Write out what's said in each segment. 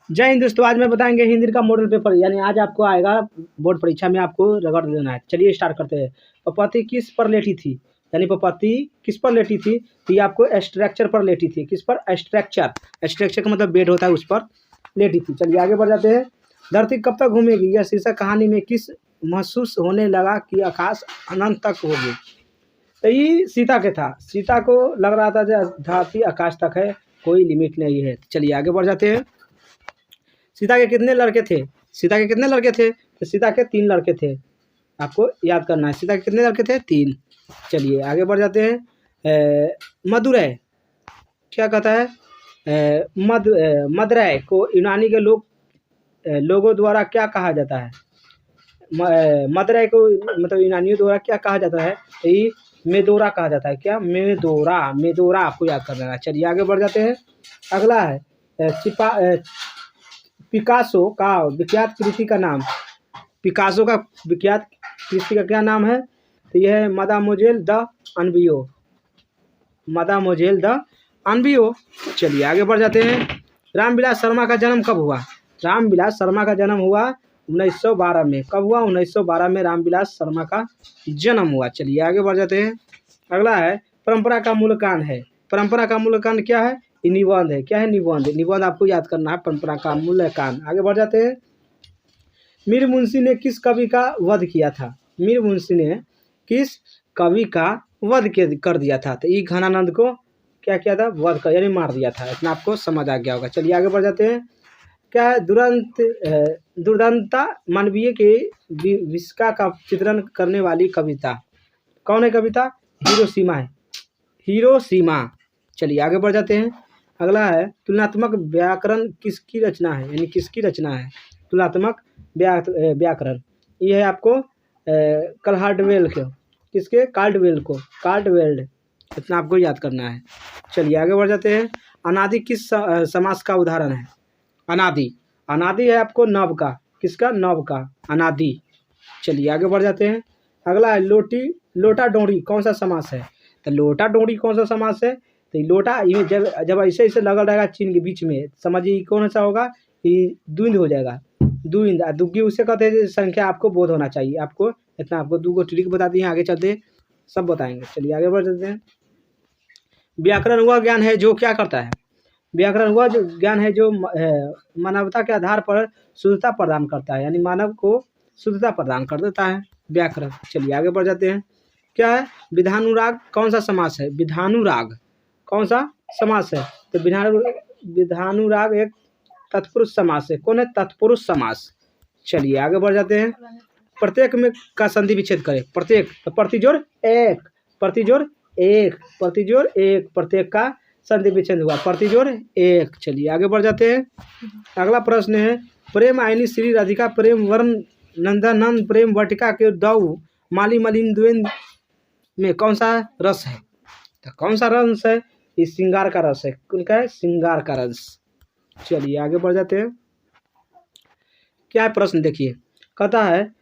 जय हिंद दोस्तों, आज मैं बताएंगे हिंदी का मॉडल पेपर। यानी आज आपको आएगा बोर्ड परीक्षा में, आपको रगड़ देना है। चलिए स्टार्ट करते हैं। पपति किस पर लेटी थी? यानी पपति किस पर लेटी थी? तो ये आपको स्ट्रक्चर पर लेटी थी। किस पर? स्ट्रक्चर। स्ट्रक्चर का मतलब बेड होता है, उस पर लेटी थी। चलिए आगे बढ़ जाते हैं। धरती कब तक घूमेगी? यह शीर्षक कहानी में किस महसूस होने लगा कि आकाश अनंत तक होगी? तो ये सीता के था। सीता को लग रहा था जो धरती आकाश तक है, कोई लिमिट नहीं है। चलिए आगे बढ़ जाते हैं। सीता के कितने लड़के थे? सीता के कितने लड़के थे? तो सीता के 3 लड़के थे। आपको याद करना है, सीता के कितने लड़के थे? 3। चलिए आगे बढ़ जाते हैं। मदुरै क्या कहता है? मदुरै को यूनानी के लोगों द्वारा क्या कहा जाता है? मदुरै को मतलब यूनानियों द्वारा क्या कहा जाता है? तो ये मेदोरा कहा जाता है। क्या? मेदोरा। मेदोरा आपको याद करना है। चलिए आगे बढ़ जाते हैं। अगला है पिकासो का विख्यात कृति का नाम। पिकासो का विख्यात कृति का क्या नाम है? तो यह है मादामोजेल द अनबियो। मादामोजेल द अनबियो। चलिए आगे बढ़ जाते हैं। रामविलास शर्मा का जन्म कब हुआ? रामविलास शर्मा का जन्म हुआ 1912 में। कब हुआ? 1912 में रामविलास शर्मा का जन्म हुआ। चलिए आगे बढ़ जाते हैं। अगला है परंपरा का मूल कारण है। परंपरा का मूल कारण क्या है? निबंध है। क्या है? निबंध। निबंध आपको याद करना है, परंपरा का मूल कारण। आगे बढ़ जाते हैं। मीर मुंशी ने किस कवि का वध किया था? मीर मुंशी ने किस कवि का वध कर दिया था? तो ई घनानंद को क्या किया था? वध कर, यानी मार दिया था। इतना आपको समझ आ गया होगा। चलिए आगे बढ़ जाते हैं। क्या है? दुर्दांता मानवीय के विस्का का चित्रण करने वाली कविता कौन है? कविता हिरोशिमा है। हिरोशिमा। चलिए आगे बढ़ जाते हैं। अगला है तुलनात्मक व्याकरण किसकी रचना है? यानी किसकी रचना है तुलनात्मक व्याकरण? ये है आपको काल्डवेल के। किसके? काल्डवेल को। काल्डवेल। इतना आपको याद करना है। चलिए आगे बढ़ जाते हैं। अनादि किस समास का उदाहरण है? अनादि। अनादि है आपको नव का। किसका? नव का। अनादि। चलिए आगे बढ़ जाते हैं। अगला है लोटा डोरी कौन सा समास है? तो लोटा डोरी कौन सा समास है? तो लोटा ये जब ऐसे ऐसे लगा रहेगा चिन्ह के बीच में, समझिए कौन सा होगा? ये द्विंद हो जाएगा। द्विंद। दुग्गी उसे कहते हैं संख्या आपको बोध होना चाहिए। आपको इतना आपको 2 ट्रिक बता दिए, आगे चलते सब बताएंगे। चलिए आगे बढ़ जाते हैं। व्याकरण वह ज्ञान है जो क्या करता है? व्याकरण वह जो ज्ञान है जो मानवता के आधार पर शुद्धता प्रदान करता है। यानी मानव को शुद्धता प्रदान कर देता है व्याकरण। चलिए आगे बढ़ जाते हैं। क्या है? विधानुराग कौन सा समास है? विधानुराग कौन सा समास है? तो विधानुराग एक तत्पुरुष समास है। कौन है? तत्पुरुष समास। चलिए आगे बढ़ जाते हैं। प्रत्येक में का संधि विच्छेद करें। प्रत्येक तो प्रतिजोड़ एक। प्रतिजोड़ एक। प्रतिजोड़ एक। प्रत्येक का संधि विच्छेद हुआ प्रतिजोड़ एक। चलिए आगे बढ़ जाते हैं। अगला प्रश्न है प्रेम आईनी श्री राधिका प्रेम वर्ण नंदनंद प्रेम वाटिका के दौ माली मलिंद्वेन में कौन सा रस है? तो कौन सा रस है? ये श्रृंगार का रस है। उनका है श्रृंगार का रस। चलिए आगे बढ़ जाते हैं। क्या है प्रश्न? देखिए कहता है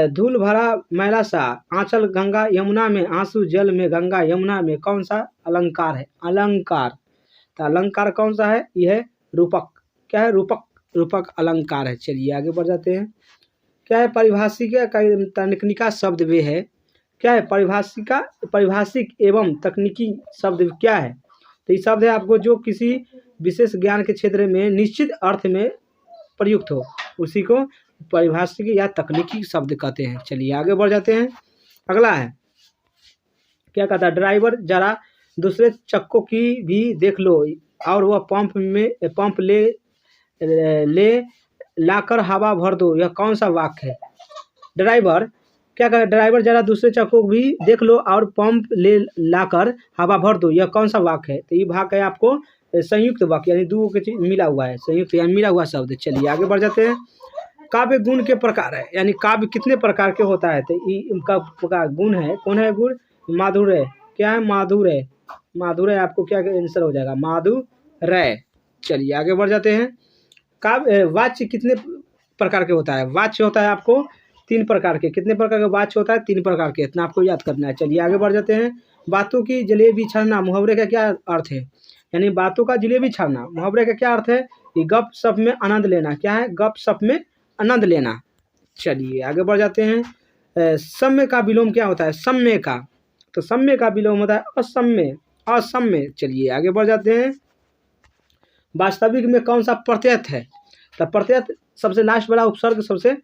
धूल भरा मैला सा आंचल गंगा यमुना में आंसू जल में गंगा यमुना में कौन सा अलंकार है? अलंकार। तो अलंकार कौन सा है? यह है रूपक। क्या है? रूपक। रूपक अलंकार है। चलिए आगे बढ़ जाते हैं। क्या है? परिभाषिका तकनीका शब्द वे है। क्या है? परिभाषिक एवं तकनीकी शब्द क्या है? तो ये शब्द है आपको जो किसी विशेष ज्ञान के क्षेत्र में निश्चित अर्थ में प्रयुक्त हो, उसी को परिभाषिक या तकनीकी शब्द कहते हैं। चलिए आगे बढ़ जाते हैं। अगला है क्या कहता है? ड्राइवर जरा दूसरे चक्कों की भी देख लो और वह पंप ले लाकर हवा भर दो। यह कौन सा वाक्य है? ड्राइवर क्या कहता है? ड्राइवर जरा दूसरे चक्कों भी देख लो और पंप ले लाकर हवा भर दो। यह कौन सा वाक्य है? तो ये वाक्य है आपको संयुक्त वाक्य, यानी 2 के मिला हुआ है। संयुक्त यानी मिला हुआ शब्द। चलिए आगे बढ़ जाते हैं। काव्य गुण के प्रकार है। यानी काव्य कितने प्रकार के होता है? तो इनका प्रकार गुण है। कौन है गुण? माधुर्य। क्या है? माधुर्य। माधुर्य आपको क्या आंसर हो जाएगा? माधुर्य। चलिए आगे बढ़ जाते हैं। काव्य वाच्य कितने प्रकार के होता है? वाच्य होता है आपको 3 प्रकार के। कितने प्रकार के वाच्य होता है? 3 प्रकार के। इतना आपको याद करना है। चलिए आगे बढ़ जाते हैं। बातों की जलेबी छाड़ना मुहावरे का क्या अर्थ है? यानी बातों का जलेबी छाड़ना मुहावरे का क्या अर्थ है? ये गप सप में आनंद लेना, क्या है? गप सप में आनंद लेना। चलिए आगे बढ़ जाते हैं। सम्य का विलोम क्या होता है? सम्य का, तो सम्य का विलोम होता है असम्य, असम्य। चलिए आगे बढ़ जाते हैं। वास्तविक में कौन सा प्रत्यय है? तो प्रत्यय सबसे लास्ट वाला, उपसर्ग सबसे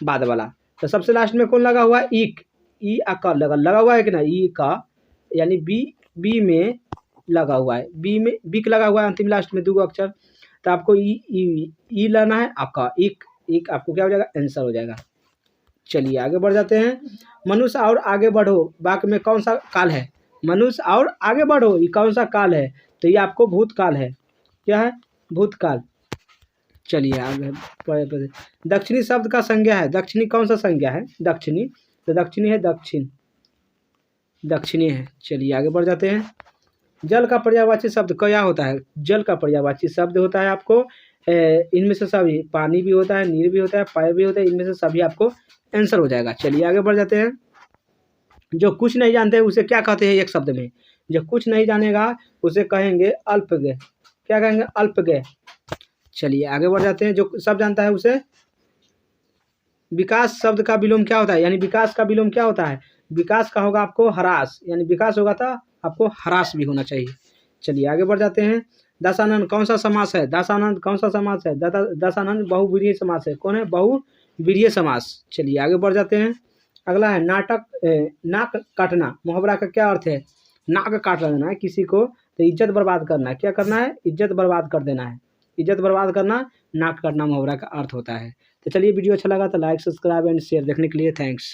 बाद वाला। तो सबसे लास्ट में कौन लगा हुआ है? इक, ई आ का लगा हुआ है कि ना? ई का यानी बी में लगा हुआ है, बी में बिक लगा हुआ है अंतिम लास्ट में 2 अक्षर। तो आपको ई लाना है, आपका इक आपको क्या हो जाएगा? आंसर हो जाएगा। चलिए आगे बढ़ जाते हैं। मनुष्य और आगे बढ़ो वाक्य में कौन सा काल है? मनुष्य और आगे बढ़ो, ये कौन सा काल है? तो ये आपको भूतकाल है। क्या है? भूतकाल। चलिए आगे। दक्षिणी शब्द का संज्ञा है। दक्षिणी कौन सा संज्ञा है? दक्षिणी, तो दक्षिणी है दक्षिण, दक्षिणी है। चलिए आगे बढ़ जाते हैं। जल का पर्यायवाची शब्द क्या होता है? जल का पर्यायवाची शब्द होता है आपको इनमें से सभी, पानी भी होता है, नीर भी होता है, पाए भी होता है, इनमें से सभी आपको आंसर हो जाएगा। चलिए आगे बढ़ जाते हैं। जो कुछ नहीं जानते उसे क्या कहते हैं? एक शब्द में, जो कुछ नहीं जानेगा उसे कहेंगे अल्पज्ञ। क्या कहेंगे? अल्पज्ञ। चलिए आगे बढ़ जाते हैं। जो सब जानता है उसे। विकास शब्द का विलोम क्या होता है? यानी विकास का विलोम क्या होता है? विकास का होगा आपको ह्रास, यानी विकास होगा था आपको ह्रास भी होना चाहिए। चलिए आगे बढ़ जाते हैं। दशानन कौन सा समास है? दशानन कौन सा समास है? दशानन बहुव्रीहि समास है। कौन है? बहुव्रीहि समास। चलिए आगे बढ़ जाते हैं। अगला है नाक काटना। मुहावरा का क्या अर्थ है? नाक काट लेना है किसी को, तो इज्जत बर्बाद करना है। क्या करना है? इज्जत बर्बाद कर देना है। इज्जत बर्बाद करना नाक काटना मुहावरा का अर्थ होता है। तो चलिए वीडियो अच्छा लगा तो लाइक, सब्सक्राइब एंड शेयर। देखने के लिए थैंक्स।